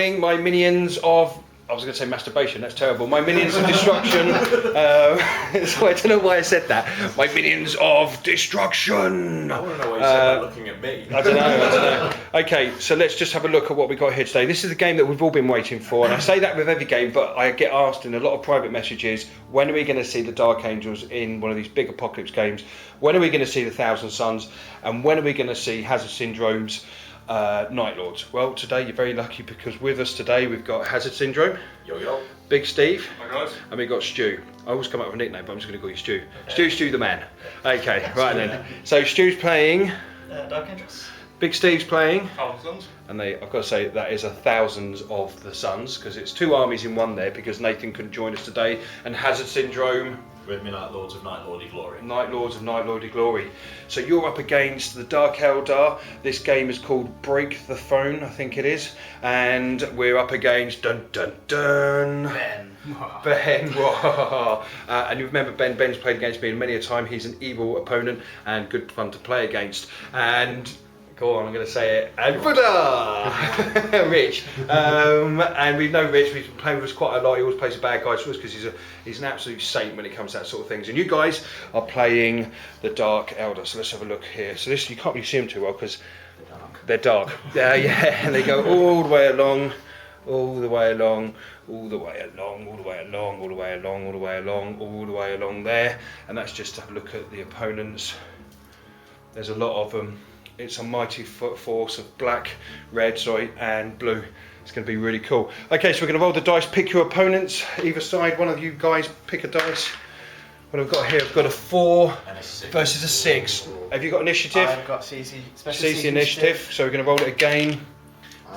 playing my minions of... I was going to say masturbation, that's terrible. My minions of destruction. So I don't know why I said that. My minions of destruction. I want to know why you said that looking at me. I don't know. Okay, so let's just have a look at what we got here today. This is the game that we've all been waiting for, and I say that with every game, but I get asked in a lot of private messages, when are we going to see the Dark Angels in one of these big apocalypse games? When are we going to see the Thousand Suns? And when are we going to see Hazard Syndrome's Night Lords? Well, today you're very lucky because with us today we've got Hazard Syndrome, Yo. Big Steve, Hi guys. and we've got Stu. I always come up with a nickname, but I'm just going to call you Stu. Okay. Stu the man. Okay, right then. So Stu's playing, Dark Angels. Big Steve's playing, Thousands. and I've got to say that is a thousands of the Suns because it's two armies in one there because Nathan couldn't join us today, and Hazard Syndrome. With me, Night Lords of Night Lordy Glory. Night Lords of Night Lordy Glory. So you're up against the Dark Eldar. This game is called Break the Phone, I think it is. And we're up against Ben. And you remember Ben's played against me many a time. He's an evil opponent and good fun to play against. And go on, I'm going to say it. And Buddha! Rich. And we know Rich, we've been playing with us quite a lot. He always plays the bad guys for us because he's an absolute saint when it comes to that sort of things. And you guys are playing the Dark Elder. So let's have a look here. So this, you can't really see them too well because they're dark. Yeah, and they go all the way along, all the way along, all the way along, all the way along, all the way along, all the way along, all the way along there. And that's just to have a look at the opponents. There's a lot of them. It's a mighty force of black, red, and blue. It's going to be really cool. Okay, so we're going to roll the dice, pick your opponents, either side. One of you guys pick a dice. What I've got here, I've got a 4 versus a 6. Have you got initiative? I've got CC initiative. So we're going to roll it again.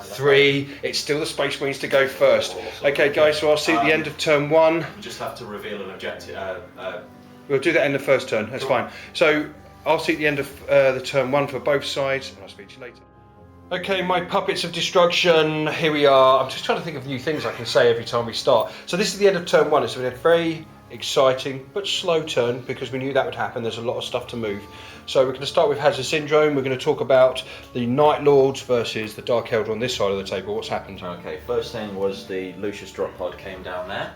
3. It's still the Space Marines to go first. Okay, guys, so I'll see you at the end of turn 1. You just have to reveal an objective. We'll do that in the first turn, that's fine. So I'll see at the end of the turn 1 for both sides, and I'll speak to you later. Okay, my puppets of destruction, here we are. I'm just trying to think of new things I can say every time we start. So this is the end of turn 1, so we had a very exciting but slow turn because we knew that would happen. There's a lot of stuff to move. So we're going to start with Hazard Syndrome. We're going to talk about the Night Lords versus the Dark Elder on this side of the table. What's happened? Okay, first thing was the Lucius drop pod came down there.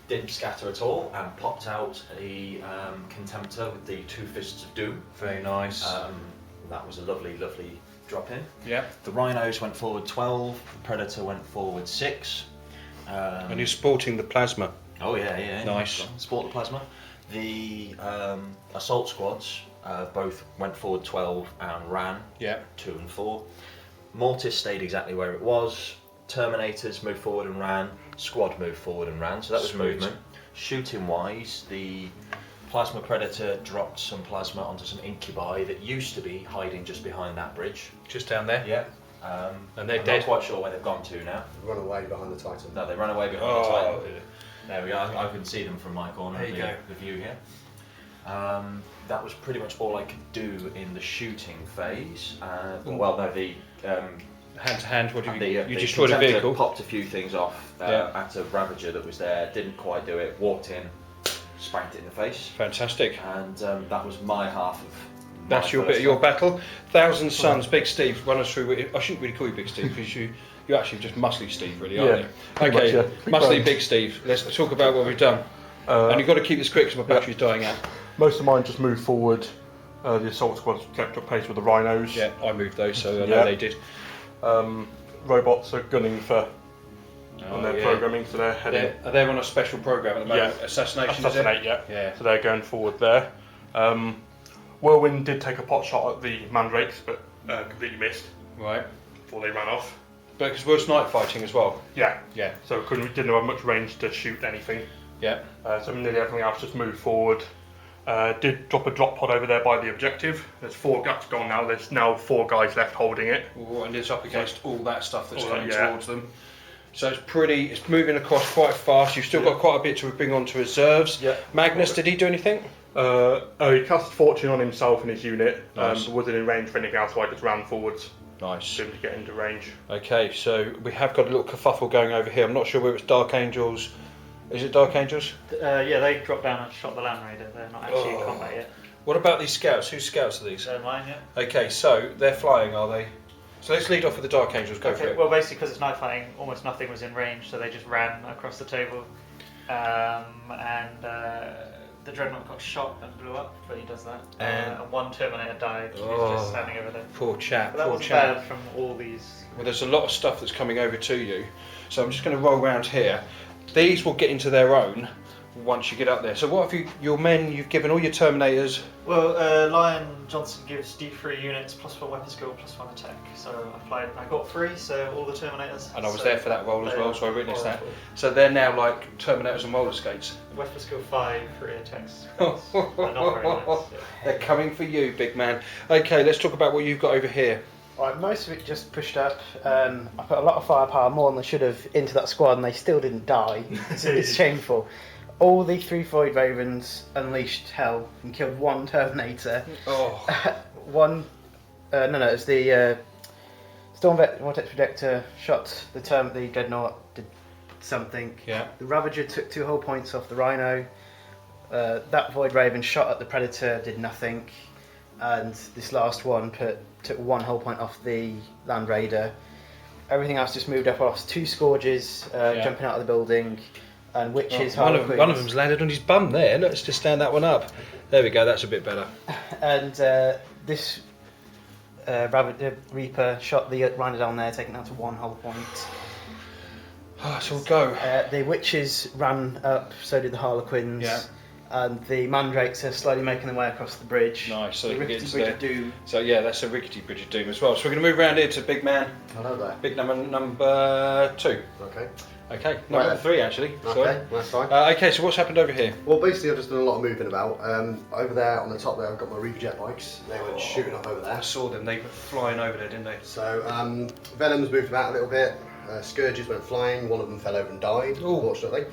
Didn't scatter at all and popped out a Contemptor with the 2 Fists of Doom. Very nice. That was a lovely drop in. Yeah. The Rhinos went forward 12, the Predator went forward 6. And you're sporting the plasma. Oh yeah. Nice. Sport the plasma. The Assault Squads both went forward 12 and ran. Yeah. 2 and 4. Mortis stayed exactly where it was. Terminators moved forward and ran. Squad moved forward and ran, so that was movement. Shooting wise, the Plasma Predator dropped some plasma onto some incubi that used to be hiding just behind that bridge. Just down there? Yeah. And they're I'm dead? not quite sure where they've gone to now. Run away behind the Titan. No, they ran away behind the Titan. There we go, I can see them from my corner of the view here. That was pretty much all I could do in the shooting phase. The hand to hand, what did you the destroyed a vehicle? Popped a few things off at a Ravager that was there, didn't quite do it, walked in, spanked it in the face. Fantastic. And that was my half of That's your bit of your battle. Thousand Suns, Big Steve, run us through. I shouldn't really call you Big Steve because you're actually just muscly Steve, really, aren't you? Okay, much, muscly Big Steve. Let's talk about what we've done. And you've got to keep this quick because my battery's dying out. Most of mine just moved forward. The assault squads kept up pace with the Rhinos. Yeah, I moved those, so I know they did. Robots are gunning for on their programming, so they're heading. They're on a special program at the moment. Yeah. Assassination, Assassinate, yeah. So they're going forward there. Whirlwind did take a pot shot at the Mandrakes, but completely missed. Right. Before they ran off. But because we're sniper fighting as well. Yeah. Yeah. So didn't have much range to shoot anything. Yeah. So nearly everything else just moved forward. Did drop a drop pod over there by the objective. There's 4 guts gone now. There's now 4 guys left holding it. Ooh, and it's up against all that stuff that's coming yeah. towards them. So it's moving across quite fast. You've still got quite a bit to bring on to reserves. Yeah. Magnus, did he do anything? He cast Fortune on himself and his unit. Nice. Wasn't in range for anything else, so I just ran forwards. Nice. To get into range. Okay, so we have got a little kerfuffle going over here. I'm not sure whether it's Dark Angels. Is it Dark Angels? Yeah, they dropped down and shot the Land Raider. They're not actually in combat yet. What about these scouts? Whose scouts are these? They're mine, yeah. Okay, so they're flying, are they? So let's lead off with the Dark Angels. Go for Okay, it. well, basically, because it's night fighting, almost nothing was in range, so they just ran across the table. The Dreadnought got shot and blew up, but he does that. And- And one Terminator died. He's Oh. just standing over there. Poor chap. But that Poor wasn't chap. bad from all these. Well, there's a lot of stuff that's coming over to you, so I'm just going to roll around here. These will get into their own once you get up there. So what have you, your men, you've given all your Terminators? Well, Lion Johnson gives D3 units +1 weapon skill, +1 attack. So I got 3, so all the Terminators. And I was So there for that roll as they well, are so I witnessed that. horrible. So they're now like Terminators and roller skates. Weapon skill 5, 3 attacks. They're not very nice. Yeah. They're coming for you, big man. Okay, let's talk about what you've got over here. Right, most of it just pushed up. I put a lot of firepower, more than I should have, into that squad, and they still didn't die. It's shameful. All the 3 Void Ravens unleashed hell and killed 1 Terminator. Oh, It was the Storm Vortex Projector shot the Dreadnought, did something. yeah. The Ravager took 2 whole points off the Rhino. That Void Raven shot at the Predator, did nothing. And this last one took 1 whole point off the Land Raider. Everything else just moved up. I lost 2 Scourges jumping out of the building, and Witches. One of them's landed on his bum there. Let's just stand that one up. There we go, that's a bit better. And this Reaper shot the Rhino down there, taking down to 1 whole point. Oh, it's all go. The Witches ran up, so did the Harlequins. Yeah. And the Mandrakes are slowly making their way across the bridge. Nice, so the they can get Rickety into Bridge there. of Doom. So yeah, that's a rickety bridge of doom as well. So we're going to move around here to big man. Hello there. Big number 2. Okay. Okay, number Right. 3 actually. Sorry. Okay, that's fine. Okay, so what's happened over here? Well, basically, I've just done a lot of moving about. Over there on the top there, I've got my Reaper jet bikes. They went shooting up over I there. saw them, they were flying over there, didn't they? So, Venom's moved about a little bit. Scourges went flying. One of them fell over and died, Ooh. unfortunately.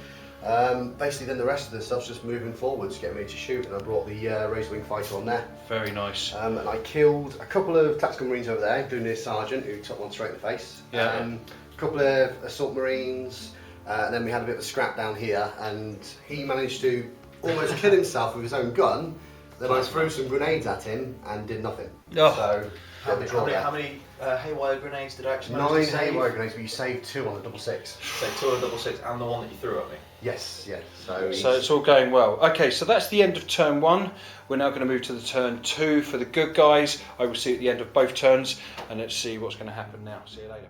Basically, then the rest of the stuff's just moving forwards, getting ready to shoot, and I brought the Razorwing Fighter on there. Very nice. And I killed a couple of tactical marines over there, including the sergeant who took one straight in the face. Yeah. A couple of assault marines, and then we had a bit of a scrap down here, and he managed to almost kill himself with his own gun. Then I threw some grenades at him and did nothing. Oh. So How the many, draw there. how many haywire grenades did I actually manage to 9 save? haywire grenades, but you saved 2 on the 666. So 2 on double 6 and the one that you threw at me. Yes, yeah. So it's all going well. Okay, so that's the end of turn 1. We're now going to move to the turn 2 for the good guys. I will see you at the end of both turns, and let's see what's going to happen now. See you later.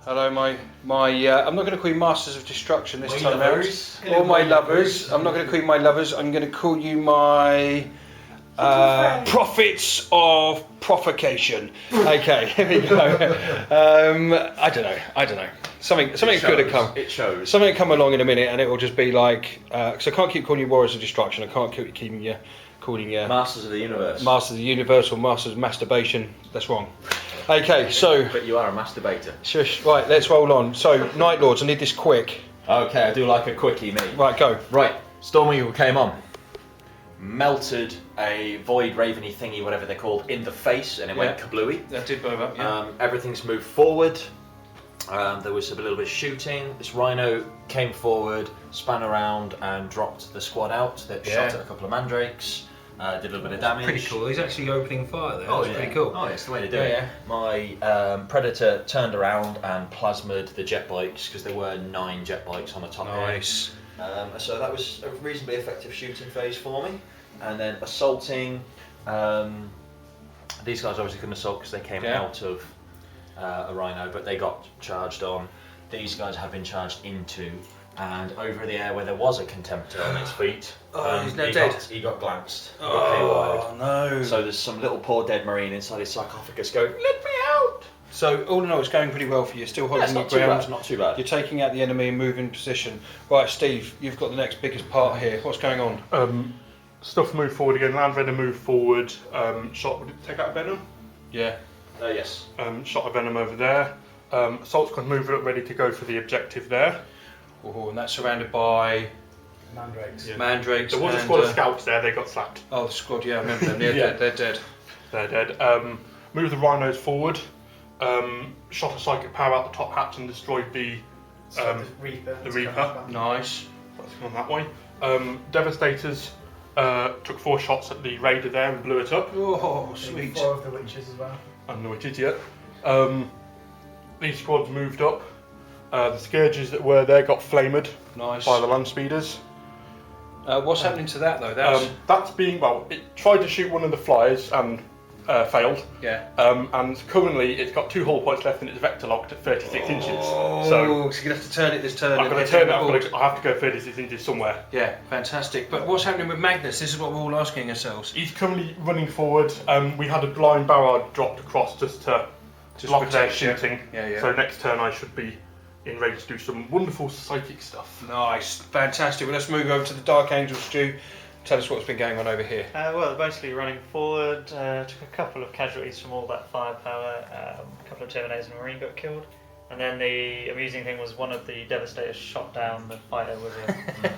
Hello, my I'm not going to call you Masters of Destruction this My time lovers. out. Or my lovers. I'm not going to call you my lovers. I'm going to call you my Prophets of Provocation. Okay, here we go. I don't know. Something good to come. It shows. Something will come along in a minute, and it will just be like. So I can't keep calling you Warriors of Destruction. I can't keep calling you Masters of the Universe. Masters of the Universe or Masters of Masturbation. That's wrong. Okay, so But you are a masturbator. shush. Right, let's roll on. So Night Lords, I need this quick. Okay, I do like a quickie, me. Right, go. Right, Storm Eagle came on. Melted a Void Raveny thingy, whatever they're called, in the face, and it went kablooey. That did move up. Everything's moved forward. There was a little bit of shooting. This Rhino came forward, span around, and dropped the squad out. That shot at a couple of Mandrakes. Did a little bit of damage. Pretty cool. He's actually opening fire there. Oh, That's yeah. pretty cool. Oh, it's the way to do Yeah, it. yeah. My Predator turned around and plasmaed the jet bikes because there were 9 jet bikes on the top end. Nice. So that was a reasonably effective shooting phase for me. And then assaulting. These guys obviously couldn't assault because they came out of a Rhino, but they got charged on. These guys have been charged into. And over the air where there was a Contemptor on its feet, he's now dead. he got glanced. He got KY'd. No. So there's some little poor dead marine inside his sarcophagus going, "Let me out!" So all in all, it's going pretty well for you. Still Yeah, it's holding your not too ground. bad. Not too bad. You're taking out the enemy and moving position. Right, Steve, you've got the next biggest part here. What's going on? Stuff moved forward again. Land Raider moved forward. Shot. Would it take out Venom? Yeah. Yes. Shot a Venom over there. Assault's got moved up, ready to go for the objective there. Oh, and that's surrounded by Mandrakes. Yeah. Mandrakes. There was a and, squad of scouts there. They got slapped. Oh, the squad. Yeah, I remember them. They're Yeah. dead. They're dead. They're dead. Moved the Rhinos forward. Shot a psychic power out the top hatch and destroyed the The Reaper. the Reaper. Nice. That's gone that way. Devastators took 4 shots at the Raider there and blew it up. Oh, sweet. 4 of the Witches as well. And the Witches, yeah. These squads moved up. The Scourges that were there got flamed Nice. by the land speeders. What's happening to that though? That's That's being, well, it tried to shoot one of the flyers and failed. yeah. And currently it's got 2 hull points left and it's vector locked at 36 inches. Oh, So you're gonna have to turn it this turn. I've and got to hit turn the it, board. I have to go 36 inches somewhere. Yeah, fantastic. But what's happening with Magnus? This is what we're all asking ourselves. He's currently running forward. We had a blind barrage dropped across just to block their protect you. shooting. Yeah. So next turn I should be in range to do some wonderful psychic stuff. Nice, fantastic. Well, let's move over to the Dark Angel, Stu. Tell us what's been going on over here. Well, mostly running forward. Took a couple of casualties from all that firepower. A couple of Terminators and Marine got killed. And then the amusing thing was one of the Devastators shot down the fighter with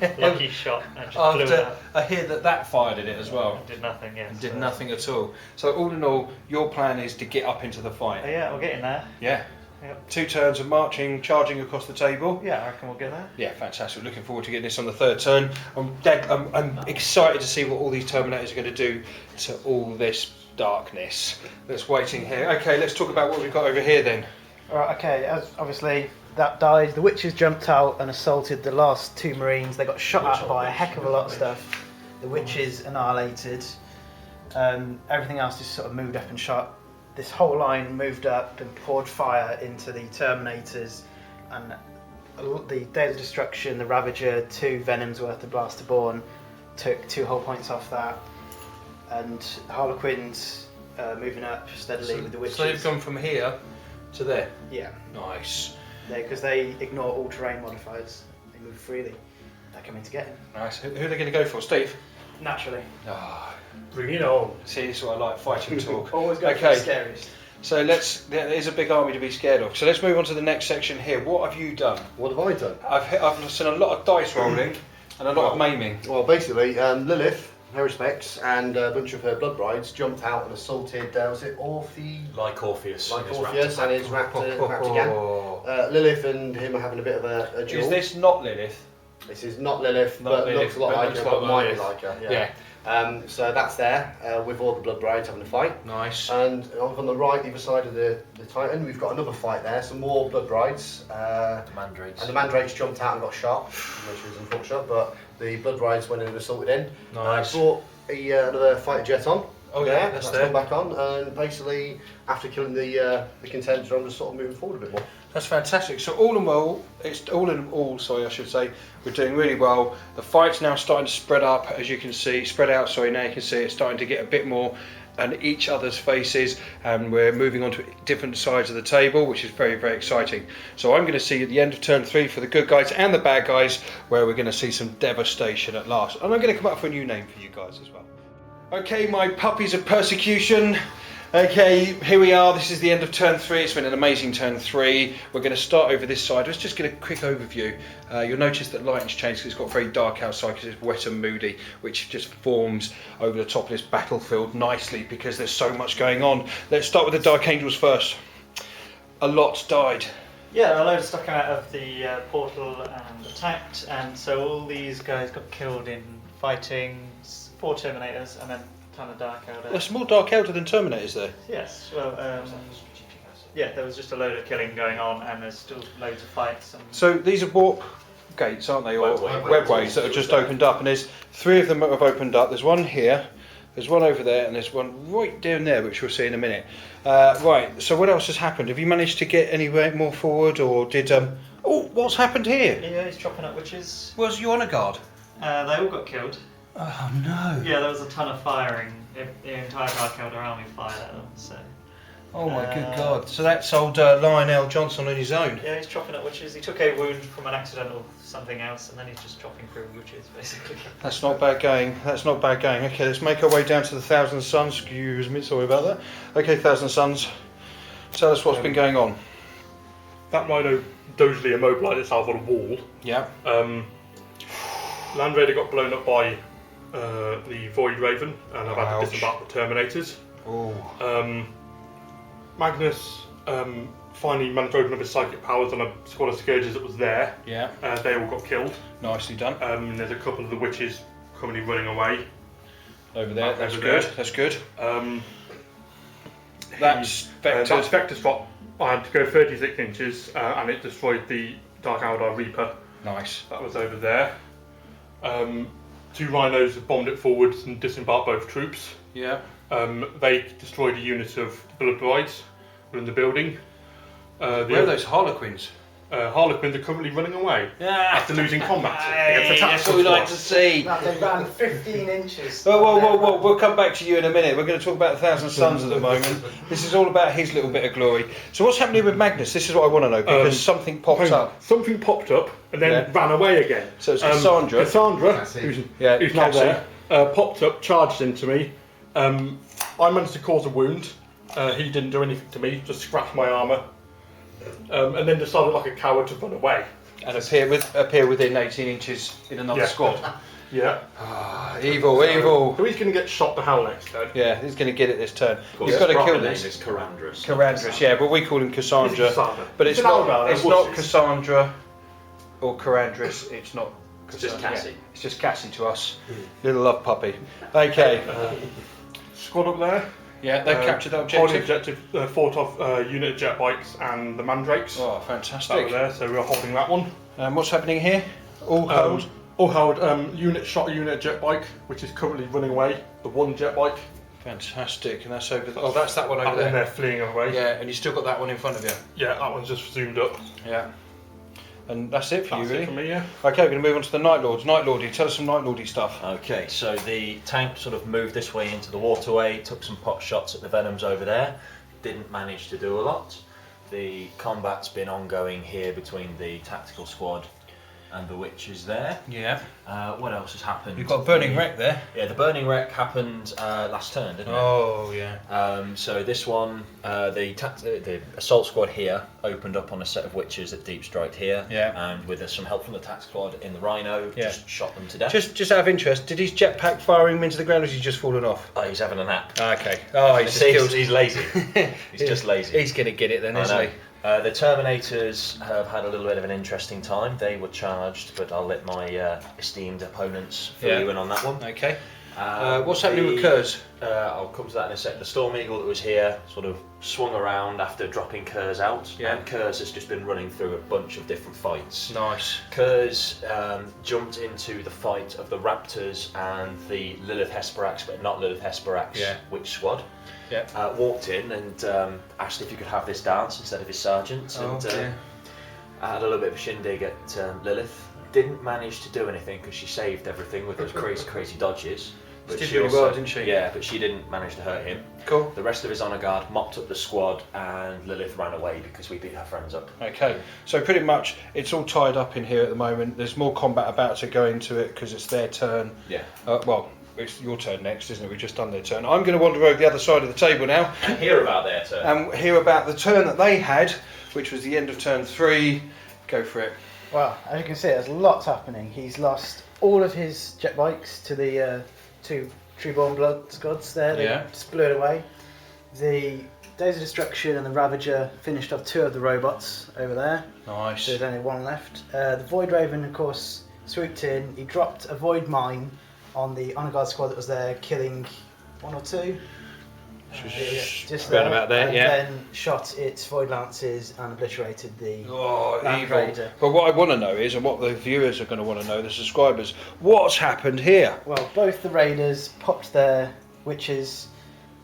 a lucky shot and just blew it After up. I hear that fired at it as well. And did nothing, yeah. And did nothing at all. So all in all, your plan is to get up into the fight. Yeah, we'll get in there. Yeah. Yep. 2 turns of marching, charging across the table. Yeah, I reckon we'll get there. Yeah, fantastic. Looking forward to getting this on the 3rd turn. I'm excited to see what all these Terminators are going to do to all this darkness that's waiting here. Okay, let's talk about what we've got over here then. Alright, okay, as obviously that died, the witches jumped out and assaulted the last 2 Marines. They got shot at by a heck of a lot of stuff. The witches annihilated. Everything else just sort of moved up and shot. This whole line moved up and poured fire into the Terminators, and the Day of Destruction, the Ravager, 2 Venoms worth of Blasterborn, took 2 hull points off that, and the Harlequins moving up steadily with the witches. So they've gone from here to there. Yeah, Nice. because they ignore all terrain modifiers. They move freely. They're coming to get him. Nice. Who are they going to go for? Steve? Naturally. Bring it on. See, this is what I like, fighting talk. Always go for Okay. the scariest. So there's a big army to be scared of. So let's move on to the next section here. What have you done? What have I done? I've seen a lot of dice rolling and a lot of maiming. Well, basically, Lilith, her respects, and a bunch of her blood brides jumped out and assaulted, was it Like Orpheus. and his Orpheus and his raptor gang. Lilith and him are having a bit of a duel. Is this not Lilith? This is not Lilith, Not but Lilith, looks a lot but like looks her, like but might be Lilith. like her. Yeah. So that's there, with all the blood brides having a fight. Nice. And on the right, either side of the Titan, we've got another fight there, some more blood brides. Mandrakes. And the Mandrakes jumped out and got shot, which was unfortunate, but the blood brides went in and assaulted in. Nice. Brought another fighter jet on. Oh yeah, that's there. come back on, and basically, after killing the contenders, I'm just sort of moving forward a bit more. That's fantastic. So all in all, sorry, I should say, we're doing really well. The fight's now starting to spread up, as you can see, now you can see it's starting to get a bit more on each other's faces, and we're moving on to different sides of the table, which is very, very exciting. So I'm going to see at the end of turn 3 for the good guys and the bad guys, where we're going to see some devastation at last. And I'm going to come up with a new name for you guys as well. Okay, my puppies of persecution. Okay, here we are. This is the end of turn 3. It's been an amazing turn 3. We're going to start over this side. Let's just get a quick overview. You'll notice that lighting's changed because it's got very dark outside because it's wet and moody, which just forms over the top of this battlefield nicely because there's so much going on. Let's start with the Dark Angels first. A lot died. Yeah, a load stuck out of the portal and attacked, and so all these guys got killed in fighting 4 Terminators and then a ton of Dark Eldar. There's more Dark Eldar than Terminators there. Yes, well, yeah, there was just a load of killing going on, and there's still loads of fights. And So these are warp gates, aren't they, or Webways. webways that have just opened up, and there's 3 of them that have opened up. There's one here, there's one over there, and there's one right down there, which we'll see in a minute. Right, so what else has happened? Have you managed to get anywhere more forward, or did... Oh, what's happened here? yeah, he's chopping up witches. Was you on a guard? They all got killed. Oh no. Yeah, there was a ton of firing. The entire Dark Eldar army fired at them, so... Oh my good God. So that's old Lionel Johnson on his own. Yeah, he's chopping up witches. He took a wound from an accidental something else, and then he's just chopping through witches, basically. That's not bad going. That's not bad going. Okay, let's make our way down to the Thousand Suns. Excuse me, sorry about that. Okay, Thousand Suns. Tell us what's been going on. That Rhino dozily immobilised itself on a wall. Yeah. Land Raider got blown up by the Void Raven, and I've had to disembark the Terminators. Oh. Magnus finally managed to open up his psychic powers on a squad of Scourges that was there. Yeah. They all got killed. Nicely done. There's a couple of the witches currently running away. Over there. That's over good. there. That's good. That's That's Vector's. Vector's got I had to go 36 inches, and it destroyed the Dark Eldar Reaper. Nice. That was over there. 2 rhinos have bombed it forwards and disembarked both troops. Yeah. They destroyed a unit of Blood Brides within the building. Where are those Harlequins? Harlequins are currently running away Yeah. after losing combat Hey, against a that's tactical what we like squad. to see. They ran 15 inches. Whoa, we'll come back to you in a minute. We're going to talk about 1,000 Suns at the moment. This is all about his little bit of glory. So what's happening with Magnus? This is what I want to know, because something popped up. Something popped up and then Yeah. ran away again. So it's Cassandra. Cassie. who's Yeah, now Cassie. there, popped up, charged into me. I managed to cause a wound. He didn't do anything to me, just scratched my armour. And then decided like a coward to run away. And appear within 18 inches in another Yeah. squad. Yeah. Evil. So he's going to get shot to hell next turn. Yeah, he's going to get it this turn. Course, You've got to his kill proper this. name is Karandras. Karandras, yeah, but we call him Cassandra. It's Cassandra. But It's it's an not. Eldar, It's they're not wusses. Cassandra or Karandras. It's not. It's just Cassandra, Cassie. yeah. It's just Cassie to us. Little love puppy. Okay. Squad up there. Yeah, they've captured that Holding objective. objective, fought off unit of jet bikes and the mandrakes. Oh, That were fantastic. there, so we're holding that one. What's happening here? All held. All held. Unit shot a unit jet bike, which is currently running away. The one jet bike. Fantastic. And that's over. Oh, that's that one over And then there. they're fleeing away. Yeah, and you still got that one in front of you. Yeah, that one's just zoomed up. Yeah. And that's it for That's you, it really. for me, yeah. Okay, we're going to move on to the Night Lords. Night Lordy, tell us some Night Lordy stuff. Okay, so the tank sort of moved this way into the waterway, took some pot shots at the Venoms over there, didn't manage to do a lot. The combat's been ongoing here between the tactical squad and the witches there. Yeah. What else has happened? You've got a burning wreck there. Yeah, the burning wreck happened last turn, didn't it? Oh, yeah. So this one, the assault squad here opened up on a set of witches that deep striked here, Yeah. and with some help from the tac squad in the Rhino, Yeah. just shot them to death. Just out of interest, did his jetpack fire him into the ground or has he just fallen off? Oh, he's having a nap. Okay. Oh, he's just See, killed. he's lazy. He's just lazy. He's going to get it then, I isn't know. he? The Terminators have had a little bit of an interesting time. They were charged, but I'll let my esteemed opponents fill Yeah. you in on that one. Okay. What's happening with Kurz? I'll come to that in a sec. The Storm Eagle that was here sort of swung around after dropping Kurz out, Yeah. and Kurz has just been running through a bunch of different fights. Nice. Kurz jumped into the fight of the Raptors and the Lilith Hesperax, but not Lilith Hesperax, Yeah. witch squad. Yeah. Walked in and asked if you could have this dance instead of his sergeant, Oh, and dear. had a little bit of a shindig at Lilith. Didn't manage to do anything because she saved everything with those crazy dodges. She did really well, didn't she? Yeah, but she didn't manage to hurt him. Cool. The rest of his honour guard mopped up the squad, and Lilith ran away because we beat her friends up. Okay, so pretty much it's all tied up in here at the moment. There's more combat about to go into it because it's their turn. Yeah. Well, it's your turn next, isn't it? We've just done their turn. I'm going to wander over the other side of the table now And hear about their turn. and hear about the turn that they had, which was the end of turn 3. Go for it. Well, as you can see, there's lots happening. He's lost all of his jet bikes to the 2 Trueborn Blood squads there. They just blew it away. The Days of Destruction and the Ravager finished off 2 of the robots over there. Nice. So there's only 1 left. The Void Raven, of course, swooped in. He dropped a Void Mine on the Honor Guard squad that was there, killing 1 or 2. Just Round about there, and yeah. then shot its Void Lances and obliterated the Oh, Land evil. Raider. But what I want to know is, and what the viewers are going to want to know, the subscribers, what's happened here? Well, both the Raiders popped their witches.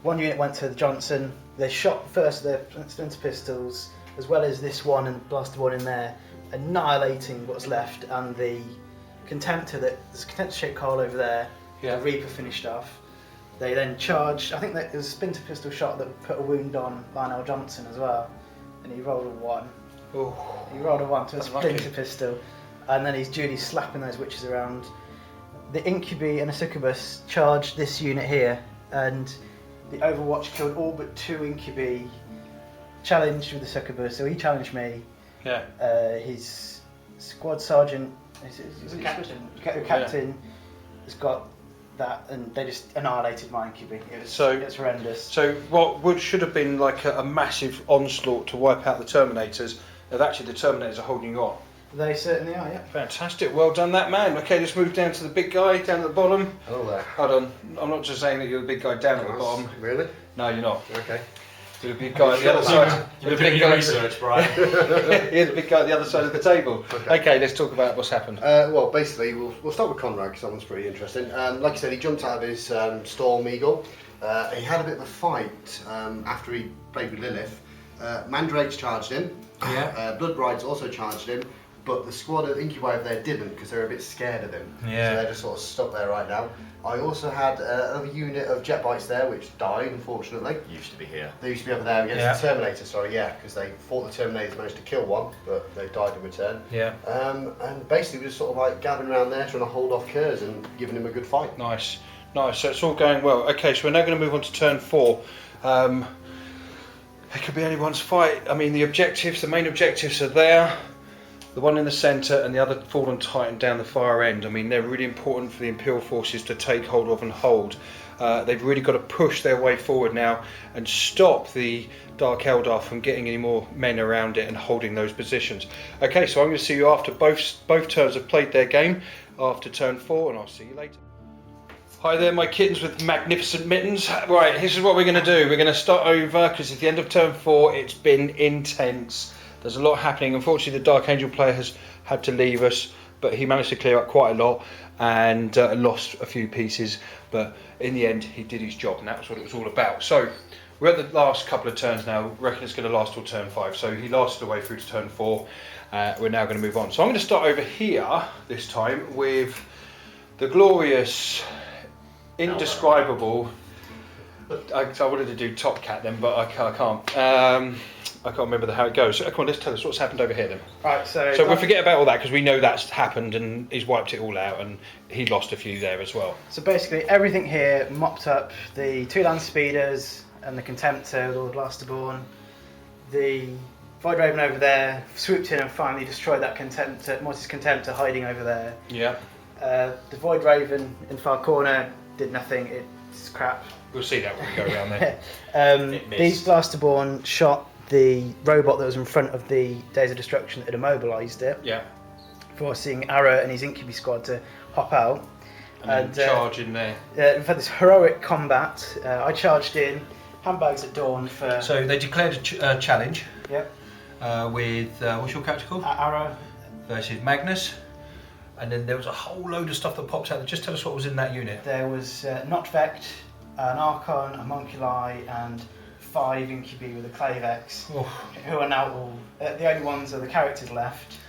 1 unit went to the Johnson. They shot first their Splinter Pistols, as well as this one and blasted one in there, annihilating what's left. And the Contemptor, there's a Contemptor shaped hole over there. Yeah. The Reaper finished off. They then charged. I think that there was a Splinter Pistol shot that put a wound on Lionel Johnson as well, and he rolled a 1. Oh, He rolled a 1 to a Unlucky. Splinter Pistol, and then he's duly slapping those witches around. The Incubi and a Succubus charged this unit here, and the Overwatch killed all but 2 Incubi. Challenged with the Succubus, so he challenged me. yeah. His squad sergeant, is it captain, has got that, and they just annihilated my Incubi. It's horrendous. So what should have been like a massive onslaught to wipe out the Terminators, actually the Terminators are holding on. They certainly are, yeah. Fantastic, well done that man. Okay, let's move down to the big guy down at the bottom. Hello there. Hold on, I'm not just saying that you're the big guy down at the bottom. Really? No, you're not. Okay. The big guy on the other side. You're doing your research, Brian. Here's the big guy at the other side of the table. Okay, let's talk about what's happened. Well, basically, we'll start with Conrad because that one's pretty interesting. Like I said, he jumped out of his Storm Eagle. He had a bit of a fight after he played with Lilith. Mandrakes charged him. Yeah. Blood Brides also charged him, but the squad of Incubi over there didn't because they were a bit scared of him. Yeah. So they're just sort of stuck there right now. I also had another unit of jet bites there, which died, unfortunately. Used to be here. They used to be over there against the Terminator, because they fought the Terminators, managed to kill one, but they died in return. Yeah. And basically, we were sort of like gathering around there, trying to hold off Kurz and giving him a good fight. Nice. So it's all going well. Okay, so we're now going to move on to turn 4. It could be anyone's fight. I mean, the main objectives are there. The one in the centre and the other Fallen Titan down the far end. I mean, they're really important for the Imperial forces to take hold of and hold. They've really got to push their way forward now and stop the Dark Eldar from getting any more men around it and holding those positions. Okay, so I'm going to see you after both turns have played their game, after turn 4, and I'll see you later. Hi there, my kittens with magnificent mittens. Right, this is what we're going to do. We're going to start over because at the end of turn 4 it's been intense. There's a lot happening. Unfortunately, the Dark Angel player has had to leave us, but he managed to clear up quite a lot and lost a few pieces. But in the end, he did his job, and that was what it was all about. So we're at the last couple of turns now. I reckon it's going to last till turn 5. So he lasted away through to turn 4. We're now going to move on. So I'm going to start over here this time with the glorious, indescribable. I wanted to do Top Cat then, but I can't. I can't remember how it goes. So, come on, let's tell us what's happened over here then. Right, so we'll forget about all that because we know that's happened and he's wiped it all out and he lost a few there as well. So basically everything here mopped up: the 2 land speeders and the Contemptor, Lord Blasterborn. The Void Raven over there swooped in and finally destroyed that Contemptor, Mortis Contemptor hiding over there. Yeah. The Void Raven in the far corner did nothing. It's crap. We'll see that when we go around there. These Blasterborn shot the robot that was in front of the Days of Destruction that had immobilised it, forcing Ara and his Incubi squad to hop out. And charge in there. We've had this heroic combat. I charged in, handbags at dawn for... So they declared a challenge. Yep. With, what's your character called? Ara. Versus Magnus. And then there was a whole load of stuff that popped out. Just tell us what was in that unit. There was Notvect, an Archon, a Homunculi, and 5 Incubi with a Clavex, who are now all the only ones are the characters left,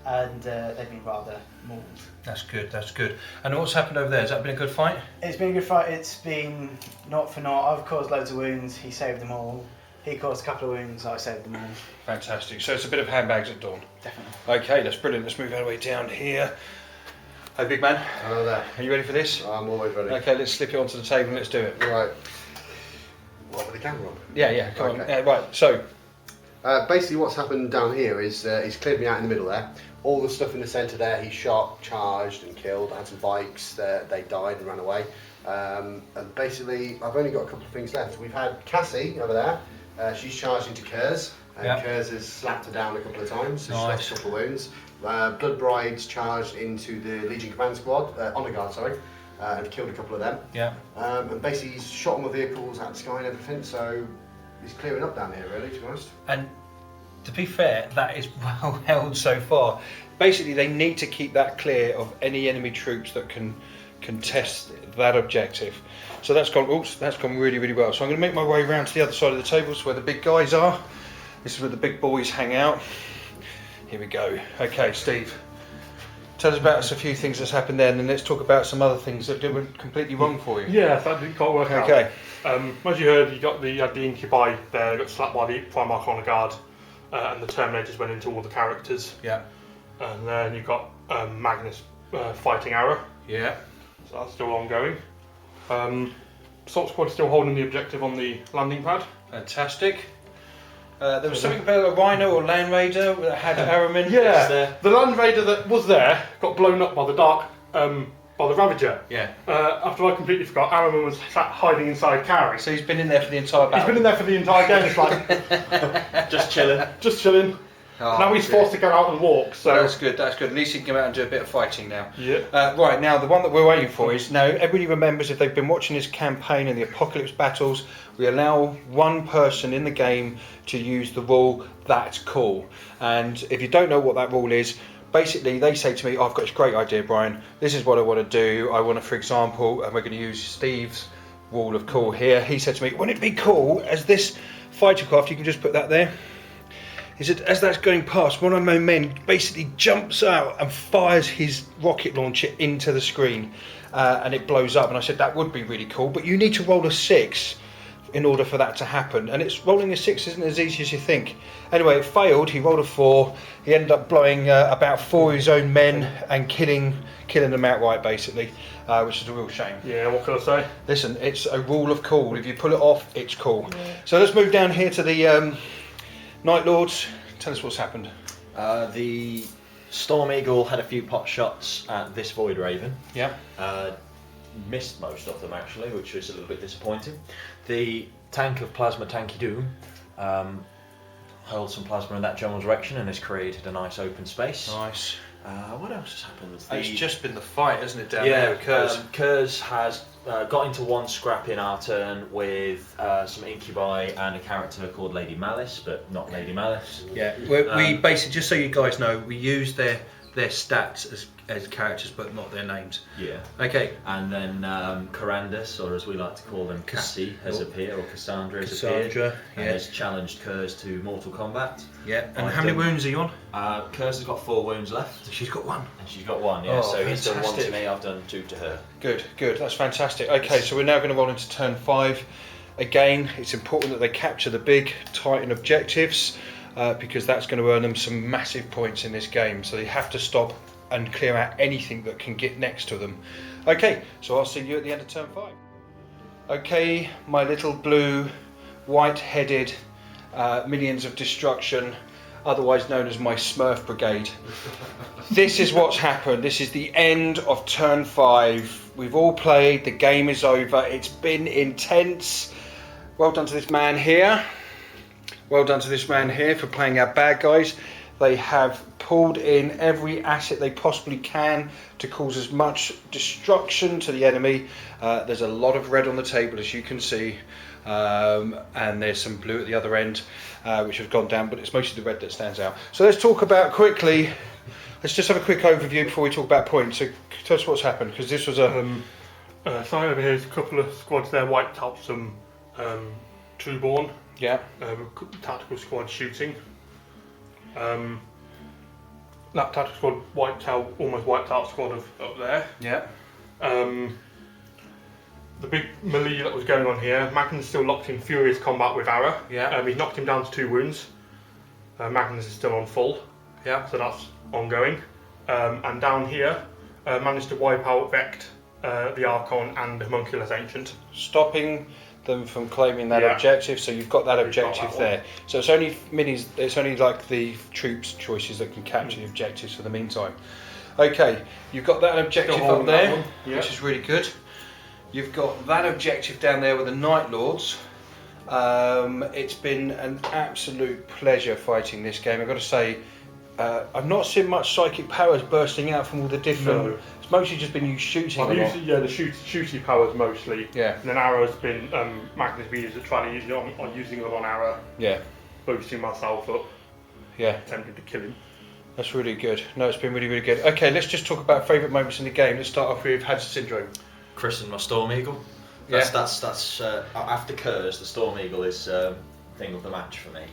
and they've been rather mauled. That's good. And what's happened over there? Has that been a good fight? It's been a good fight. It's been 0 for 0. I've caused loads of wounds. He saved them all. He caused a couple of wounds. I saved them all. Fantastic. So it's a bit of handbags at dawn. Definitely. Okay, that's brilliant. Let's move our way down here. Hey, big man. Hello there. Are you ready for this? I'm always ready. Okay, let's slip it onto the table and let's do it. Right. What, with the camera on? Yeah, come on. Okay. Right, so. Basically what's happened down here is he's cleared me out in the middle there. All the stuff in the centre there, he shot, charged and killed. I had some bikes, they died and ran away. And basically I've only got a couple of things left. We've had Cassie over there. She's charged into Kurz. And Kurz has slapped her down a couple of times, so she's got a couple of wounds. Blood Brides charged into the Legion Command Squad, Honour Guard, sorry. And killed a couple of them. Yeah. And basically he's shot all my vehicles out of the sky and everything, so he's clearing up down here really, to be honest. And to be fair, that is well held so far. Basically they need to keep that clear of any enemy troops that can contest that objective. So that's gone really, really well. So I'm going to make my way around to the other side of the tables where the big guys are. This is where the big boys hang out. Here we go. Okay, Steve. Tell us about a few things that's happened there, and then let's talk about some other things that went completely wrong for you. Yeah, that didn't quite work out. Okay. As you heard, you got the Incubi there, got slapped by the Primarch Honour Guard, and the Terminators went into all the characters. Yeah. And then you got Magnus fighting Ara. Yeah. So that's still ongoing. Assault Squad still holding the objective on the landing pad. Fantastic. There was something about a Rhino or Land Raider that had Araman. Yeah, the Land Raider that was there got blown up by the by the Ravager. Yeah. After I completely forgot, Araman was sat hiding inside Carrie. So he's been in there for the entire battle. He's been in there for the entire game. It's like Just chilling. Just chilling. Oh, now he's forced to go out and walk. So that's good. That's good. At least he can come out and do a bit of fighting now. Yeah. Right now, the one that we're waiting for is now. Everybody remembers if they've been watching this campaign and the apocalypse battles, we allow one person in the game to use the rule "That's cool." And if you don't know what that rule is, basically they say to me, "I've got this great idea, Brian. This is what I want to do. I want to, for example, and we're going to use Steve's rule of cool here. He said to me, wouldn't it be cool as this fighter craft? You can just put that there." He said, as that's going past, one of my men basically jumps out and fires his rocket launcher into the screen, and it blows up. And I said, that would be really cool, but you need to roll a 6 in order for that to happen. And it's rolling a 6 isn't as easy as you think. Anyway, it failed. He rolled a 4. He ended up blowing about 4 of his own men and killing them outright, basically, which is a real shame. Yeah, what can I say? Listen, it's a rule of cool. If you pull it off, it's cool. Yeah. So let's move down here to the Night Lords. Tell us what's happened. The Storm Eagle had a few pot shots at this Void Raven. Yeah. Missed most of them actually, which was a little bit disappointing. The tank of Plasma Tanky Doom hurled some plasma in that general direction and has created a nice open space. Nice. What else has happened? It's just been the fight, hasn't it, down there? Kurz has got into one scrap in our turn with some Incubi and a character called Lady Malice, but not Lady Malice. Yeah, we basically, just so you guys know, we use their stats as characters, but not their names. Yeah. Okay. And then Corandus, or as we like to call them, Cassie, has appeared, or Cassandra has appeared, and has challenged Kurz to mortal combat. Yeah. And how many wounds are you on? Kurz has got 4 wounds left. She's got 1. And she's got 1, yeah. Oh, so he's done 1 fantastic. to me, I've done 2 to her. Good. That's fantastic. Okay, so we're now going to roll into turn 5. Again, it's important that they capture the big Titan objectives, because that's going to earn them some massive points in this game. So they have to stop and clear out anything that can get next to them. Okay, so I'll see you at the end of turn 5. Okay, my little blue, white-headed minions of destruction, otherwise known as my Smurf Brigade. This is what's happened. This is the end of turn 5. We've all played, the game is over, it's been intense. Well done to this man here. Well done to this man here for playing our bad guys. They have pulled in every asset they possibly can to cause as much destruction to the enemy. There's a lot of red on the table, as you can see, and there's some blue at the other end, which have gone down, but it's mostly the red that stands out. So let's talk about quickly, let's just have a quick overview before we talk about points. So tell us what's happened, because this was a... So over here is a couple of squads there, wiped out some Trueborn. Yeah. Tactical squad shooting. That tactical squad almost wiped out squad of up there. Yeah. The big melee that was going on here, Magnus is still locked in furious combat with Ara. Yeah. He's knocked him down to 2 wounds. Magnus is still on full. Yeah. So that's ongoing. And down here, managed to wipe out Vect, the Archon, and Homunculus Ancient. Stopping them from claiming that objective, so you've got that objective there. So it's only minis, it's only like the troops choices that can capture the objectives for the meantime. Okay, you've got that objective up there, which is really good. You've got that objective down there with the Night Lords. It's been an absolute pleasure fighting this game. I've got to say, I've not seen much psychic powers bursting out from all the different... No. It's mostly just been you shooting a lot. The shooty powers mostly. Yeah. And then Arrow's been, Magnus B is trying to use it on using them on Arrow. Yeah. Boosting myself up. Yeah. Attempting to kill him. That's really good. No, it's been really, really good. Okay, let's just talk about favourite moments in the game. Let's start off with Hadza Syndrome. Chris and my Storm Eagle. That's after Kurz, the Storm Eagle is thing of the match for me.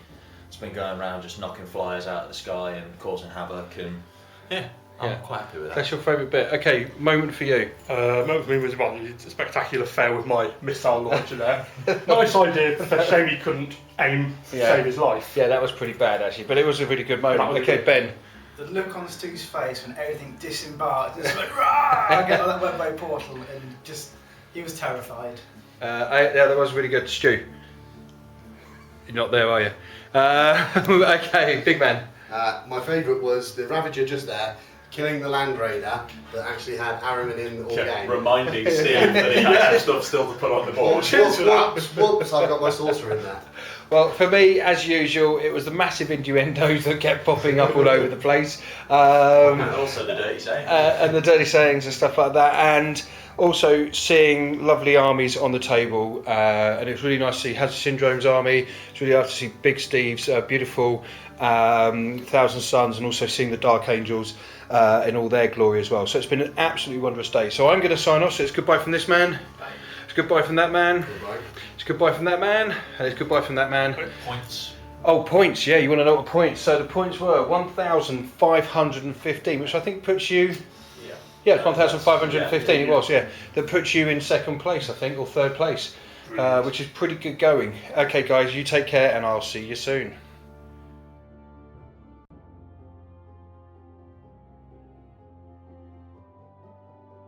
It's been going around just knocking flyers out of the sky and causing havoc, and I'm quite happy with that. That's your favourite bit. Okay, moment for you. Moment for me was a spectacular fail with my missile launcher there. Nice idea, but it's a shame he couldn't aim to save his life. Yeah, that was pretty bad actually, but it was a really good moment. Okay, Ben. The look on Stu's face when everything disembarked, just went rah! Get on that webway portal, and just he was terrified. Yeah, that was really good. Stu, you're not there, are you? Okay, big man. My favourite was the Ravager just there, killing the Land Raider that actually had Aramin in all Kept game. reminding Steve that he had some stuff still to put on the board. Whoops, I've got my saucer in there. Well, for me, as usual, it was the massive innuendos that kept popping up all over the place. And also the dirty saying. and the dirty sayings and stuff like that. And also seeing lovely armies on the table. And it was really nice to see Hazard Syndrome's army. It's really nice to see Big Steve's beautiful Thousand Suns, and also seeing the Dark Angels in all their glory as well. So it's been an absolutely wondrous day. So I'm going to sign off. So it's goodbye from this man. It's goodbye from that man. Goodbye. It's goodbye from that man. And it's goodbye from that man. Points. Oh, points. Yeah, you want to know what the points? So the points were 1,515, which I think puts you... Yeah, it's 1,515. It was, yeah. That puts you in second place, I think, or third place, which is pretty good going. Okay, guys, you take care, and I'll see you soon.